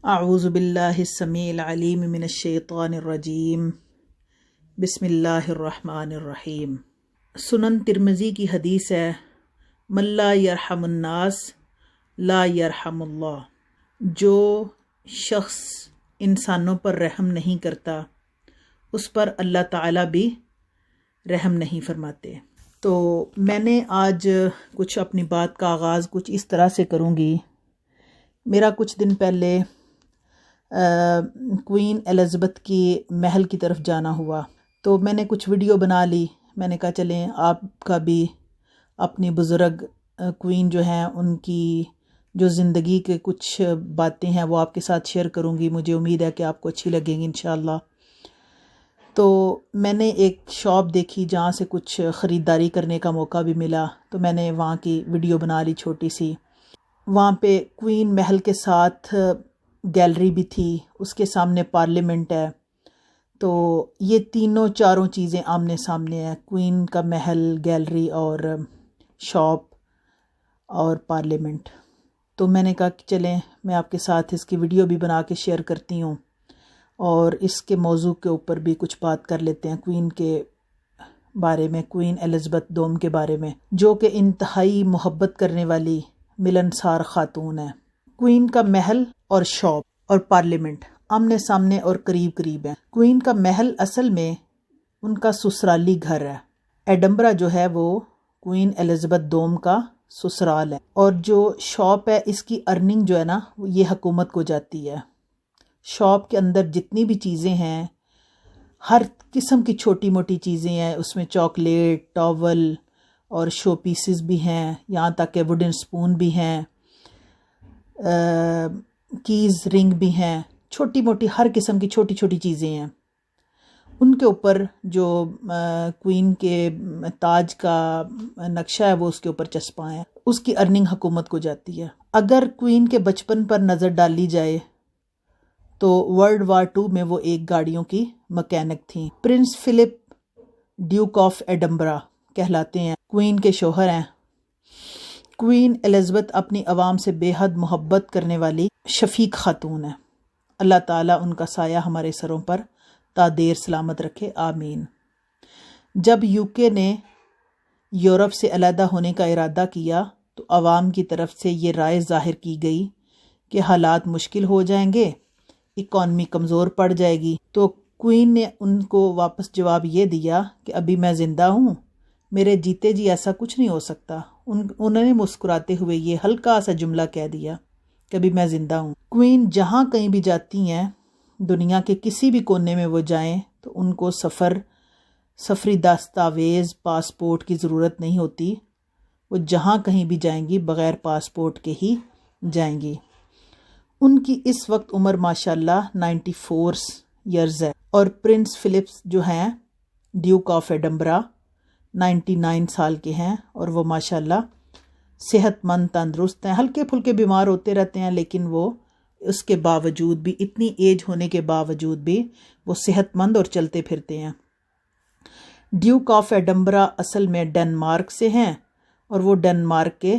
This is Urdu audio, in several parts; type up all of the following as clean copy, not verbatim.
اعوذ باللہ السمیع العلیم من الشیطان الرجیم بسم اللہ الرحمن الرحیم۔ سنن ترمذی کی حدیث ہے، من لا یرحم الناس لا یرحم اللہ۔ جو شخص انسانوں پر رحم نہیں کرتا اس پر اللہ تعالیٰ بھی رحم نہیں فرماتے۔ تو میں نے آج کچھ اپنی بات کا آغاز کچھ اس طرح سے کروں گی۔ میرا کچھ دن پہلے کوئین الزبتھ کی محل کی طرف جانا ہوا، تو میں نے کچھ ویڈیو بنا لی۔ میں نے کہا چلیں آپ کا بھی اپنی بزرگ کوئین جو ہیں ان کی جو زندگی کے کچھ باتیں ہیں وہ آپ کے ساتھ شیئر کروں گی، مجھے امید ہے کہ آپ کو اچھی لگیں گی انشاءاللہ۔ تو میں نے ایک شاپ دیکھی جہاں سے کچھ خریداری کرنے کا موقع بھی ملا، تو میں نے وہاں کی ویڈیو بنا لی چھوٹی سی۔ وہاں پہ کوئین محل کے ساتھ گیلری بھی تھی، اس کے سامنے پارلیمنٹ ہے، تو یہ تینوں چاروں چیزیں آمنے سامنے ہیں، کوئین کا محل، گیلری اور شاپ اور پارلیمنٹ۔ تو میں نے کہا کہ چلیں میں آپ کے ساتھ اس کی ویڈیو بھی بنا کے شیئر کرتی ہوں اور اس کے موضوع کے اوپر بھی کچھ بات کر لیتے ہیں، کوئین کے بارے میں، کوئین الزبتھ دوم کے بارے میں، جو کہ انتہائی محبت کرنے والی ملنسار خاتون ہے۔ کوئین کا محل اور شاپ اور پارلیمنٹ آمنے سامنے اور قریب قریب ہیں۔ کوئین کا محل اصل میں ان کا سسرالی گھر ہے۔ ایڈنبرا جو ہے وہ کوئین الزبتھ دوم کا سسرال ہے، اور جو شاپ ہے اس کی ارننگ جو ہے نا یہ حکومت کو جاتی ہے۔ شاپ کے اندر جتنی بھی چیزیں ہیں، ہر قسم کی چھوٹی موٹی چیزیں ہیں، اس میں چاکلیٹ، ٹاول اور شو پیسز بھی ہیں، یہاں تک کہ ووڈن سپون بھی ہیں، کیز رنگ بھی ہیں، چھوٹی موٹی ہر قسم کی چھوٹی چھوٹی چیزیں ہیں۔ ان کے اوپر جو کوئین کے تاج کا نقشہ ہے وہ اس کے اوپر چسپاں ہے، اس کی ارننگ حکومت کو جاتی ہے۔ اگر کوئین کے بچپن پر نظر ڈالی جائے تو ورلڈ وار 2 میں وہ ایک گاڑیوں کی مکینک تھیں۔ Prince Philip Duke of Edinburgh کہلاتے ہیں، کوئین کے شوہر ہیں۔ کوئین الزبتھ اپنی عوام سے بے حد محبت کرنے والی شفیق خاتون ہے۔ اللہ تعالیٰ ان کا سایہ ہمارے سروں پر تا دیر سلامت رکھے، آمین۔ جب UK نے یورپ سے علیحدہ ہونے کا ارادہ کیا تو عوام کی طرف سے یہ رائے ظاہر کی گئی کہ حالات مشکل ہو جائیں گے، اکانومی کمزور پڑ جائے گی۔ تو کوئین نے ان کو واپس جواب یہ دیا کہ ابھی میں زندہ ہوں، میرے جیتے جی ایسا کچھ نہیں ہو سکتا۔ انہوں نے مسکراتے ہوئے یہ ہلکا سا جملہ کہہ دیا کہ ابھی میں زندہ ہوں۔ کوئین جہاں کہیں بھی جاتی ہیں، دنیا کے کسی بھی کونے میں وہ جائیں تو ان کو سفری دستاویز، پاسپورٹ کی ضرورت نہیں ہوتی، وہ جہاں کہیں بھی جائیں گی بغیر پاسپورٹ کے ہی جائیں گی۔ ان کی اس وقت عمر ماشاءاللہ 94 ایئرز ہے، اور پرنس فلپس جو ہیں ڈیوک آف ایڈنبرا 99 سال کے ہیں، اور وہ ماشاءاللہ صحت مند، تندرست ہیں، ہلکے پھلکے بیمار ہوتے رہتے ہیں لیکن وہ اس کے باوجود بھی، اتنی ایج ہونے کے باوجود بھی وہ صحت مند اور چلتے پھرتے ہیں۔ ڈیوک آف ایڈنبرا اصل میں ڈنمارک سے ہیں اور وہ ڈنمارک کے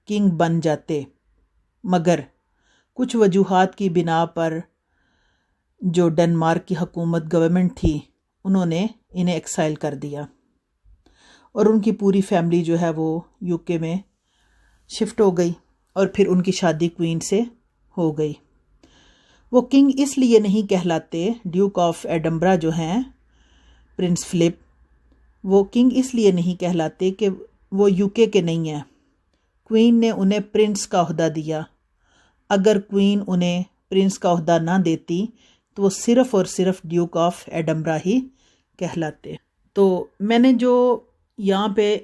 کنگ بن جاتے، مگر کچھ وجوہات کی بنا پر جو ڈنمارک کی حکومت گورنمنٹ تھی انہوں نے انہیں ایکسائل کر دیا، اور ان کی پوری فیملی جو ہے وہ UK میں شفٹ ہو گئی، اور پھر ان کی شادی کوئین سے ہو گئی۔ وہ کنگ اس لیے نہیں کہلاتے، ڈیوک آف ایڈنبرا جو ہیں پرنس فلپ، وہ کنگ اس لیے نہیں کہلاتے کہ وہ UK کے نہیں ہیں۔ کوئین نے انہیں پرنس کا عہدہ دیا، اگر کوئین انہیں پرنس کا عہدہ نہ دیتی تو وہ صرف اور صرف ڈیوک آف ایڈنبرا ہی کہلاتے۔ تو میں نے جو یہاں پہ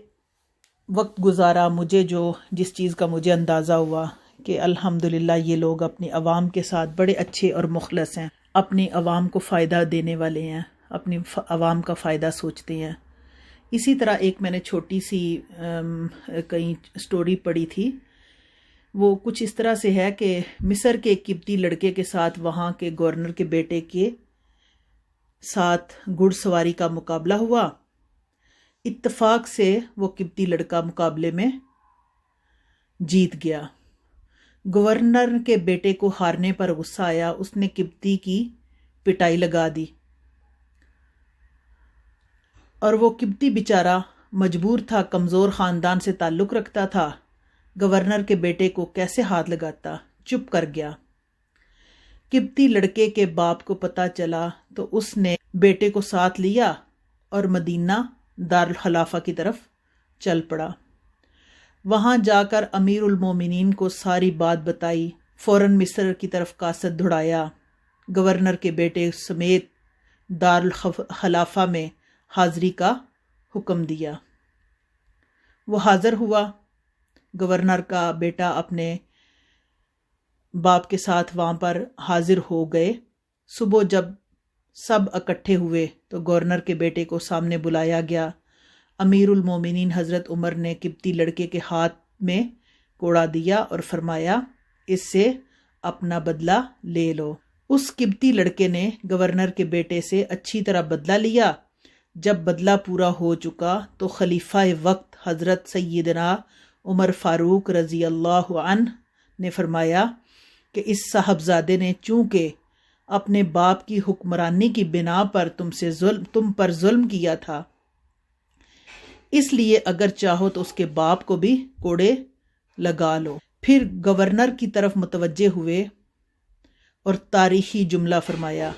وقت گزارا، مجھے جس چیز کا مجھے اندازہ ہوا کہ الحمدللہ یہ لوگ اپنی عوام کے ساتھ بڑے اچھے اور مخلص ہیں، اپنی عوام کو فائدہ دینے والے ہیں، اپنی عوام کا فائدہ سوچتے ہیں۔ اسی طرح ایک میں نے چھوٹی سی کہیں سٹوری پڑھی تھی، وہ کچھ اس طرح سے ہے کہ مصر کے ایک قبطی لڑکے کے ساتھ وہاں کے گورنر کے بیٹے کے ساتھ گھڑ سواری کا مقابلہ ہوا۔ اتفاق سے وہ قبطی لڑکا مقابلے میں جیت گیا۔ گورنر کے بیٹے کو ہارنے پر غصہ آیا، اس نے قبطی کی پٹائی لگا دی، اور وہ قبطی بیچارہ مجبور تھا، کمزور خاندان سے تعلق رکھتا تھا، گورنر کے بیٹے کو کیسے ہاتھ لگاتا، چپ کر گیا۔ قبطی لڑکے کے باپ کو پتہ چلا تو اس نے بیٹے کو ساتھ لیا اور مدینہ دارالخلافہ کی طرف چل پڑا۔ وہاں جا کر امیر المومنین کو ساری بات بتائی، فوراً مصر کی طرف قاصد دھڑایا، گورنر کے بیٹے سمیت دارالخلافہ میں حاضری کا حکم دیا۔ وہ حاضر ہوا، گورنر کا بیٹا اپنے باپ کے ساتھ وہاں پر حاضر ہو گئے۔ صبح جب سب اکٹھے ہوئے تو گورنر کے بیٹے کو سامنے بلایا گیا۔ امیر المومنین حضرت عمر نے قبطی لڑکے کے ہاتھ میں کوڑا دیا اور فرمایا، اس سے اپنا بدلہ لے لو۔ اس قبطی لڑکے نے گورنر کے بیٹے سے اچھی طرح بدلہ لیا۔ جب بدلہ پورا ہو چکا تو خلیفہ وقت حضرت سیدنا عمر فاروق رضی اللہ عنہ نے فرمایا کہ اس صاحبزادے نے چونکہ اپنے باپ کی حکمرانی کی بنا پر تم پر ظلم کیا تھا، اس لیے اگر چاہو تو اس کے باپ کو بھی کوڑے لگا لو۔ پھر گورنر کی طرف متوجہ ہوئے اور تاریخی جملہ فرمایا،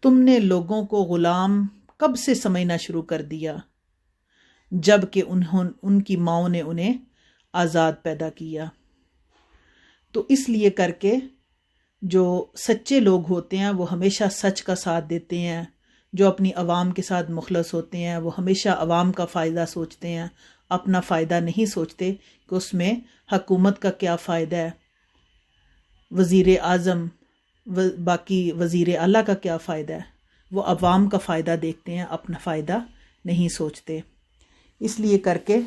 تم نے لوگوں کو غلام کب سے سمجھنا شروع کر دیا جب کہ ان کی ماؤں نے انہیں آزاد پیدا کیا۔ تو اس لیے کر کے جو سچے لوگ ہوتے ہیں وہ ہمیشہ سچ کا ساتھ دیتے ہیں، جو اپنی عوام کے ساتھ مخلص ہوتے ہیں وہ ہمیشہ عوام کا فائدہ سوچتے ہیں، اپنا فائدہ نہیں سوچتے کہ اس میں حکومت کا کیا فائدہ ہے، وزیر اعظم باقی وزیر اعلیٰ کا کیا فائدہ ہے۔ وہ عوام کا فائدہ دیکھتے ہیں، اپنا فائدہ نہیں سوچتے۔ اس لیے کر کے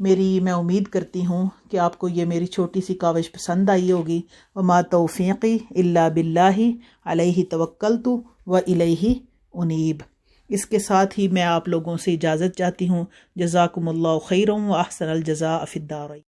میں امید کرتی ہوں کہ آپ کو یہ میری چھوٹی سی کاوش پسند آئی ہوگی۔ وما توفیقی الا باللہ علیہ توکلت و الیہ انیب۔ اس کے ساتھ ہی میں آپ لوگوں سے اجازت چاہتی ہوں۔ جزاکم اللہ خیرا و احسن الجزاء فی الدارین۔